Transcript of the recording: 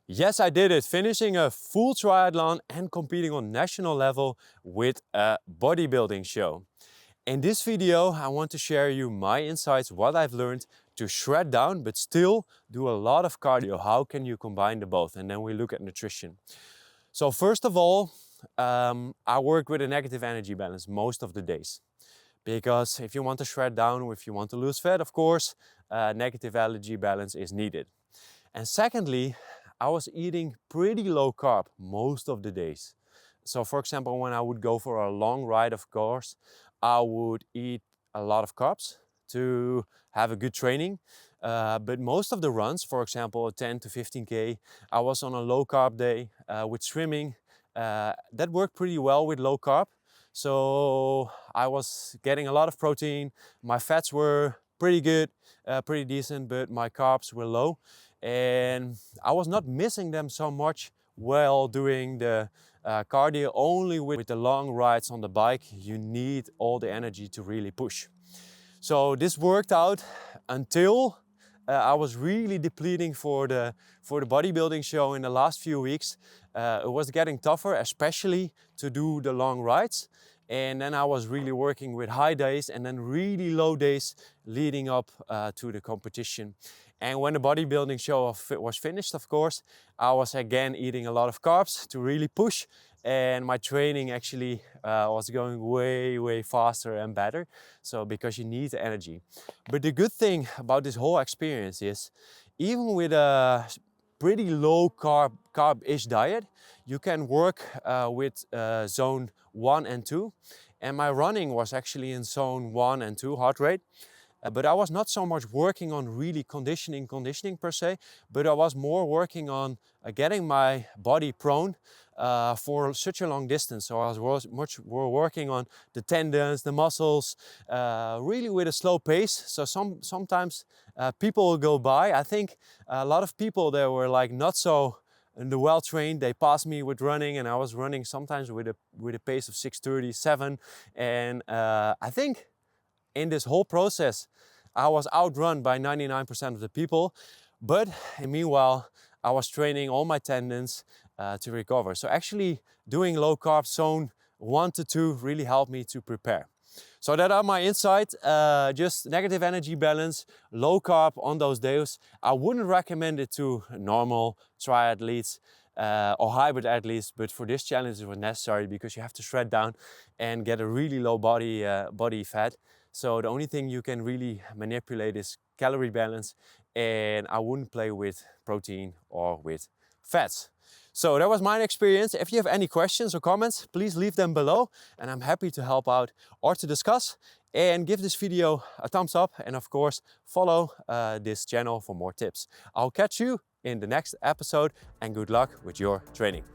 Yes, I did it, finishing a full triathlon and competing on national level with a bodybuilding show. In this video, I want to share you my insights, what I've learned to shred down but still do a lot of cardio. How can you combine the both? And then we look at nutrition. So first of all, I work with a negative energy balance most of the days. Because if you want to shred down or if you want to lose fat, of course, negative energy balance is needed. And secondly, I was eating pretty low carb most of the days. So for example, when I would go for a long ride, of course, I would eat a lot of carbs to have a good training. But most of the runs, for example, 10 to 15K, I was on a low carb day with swimming. That worked pretty well with low carb. So I was getting a lot of protein. My fats were pretty good, pretty decent, but my carbs were low. And I was not missing them so much while doing the cardio. Only with the long rides on the bike, you need all the energy to really push. So this worked out until I was really depleting for the bodybuilding show in the last few weeks. It was getting tougher, especially to do the long rides. And then I was really working with high days and then really low days leading up to the competition. And when the bodybuilding show was finished, of course, I was again eating a lot of carbs to really push. And my training actually was going way faster and better. So because you need the energy. But the good thing about this whole experience is, even with a pretty low carb-ish diet, you can work with zone 1 and 2. And my running was actually in zone 1 and 2 heart rate. But I was not so much working on really conditioning per se, but I was more working on getting my body prone for such a long distance. So I was much more working on the tendons, the muscles, really with a slow pace. So sometimes people will go by. I think a lot of people that were like not so well trained, they passed me with running, and I was running sometimes with a pace of 6:37. And I think in this whole process, I was outrun by 99% of the people. But meanwhile, I was training all my tendons to recover. So actually doing low carb zone 1 to 2 really helped me to prepare. So that are my insights. Just negative energy balance, low carb on those days. I wouldn't recommend it to normal triathletes or hybrid athletes, but for this challenge it was necessary because you have to shred down and get a really low body fat. So the only thing you can really manipulate is calorie balance, and I wouldn't play with protein or with fats. So that was my experience. If you have any questions or comments, please leave them below and I'm happy to help out or to discuss. And give this video a thumbs up, and of course follow this channel for more tips. I'll catch you in the next episode, and good luck with your training.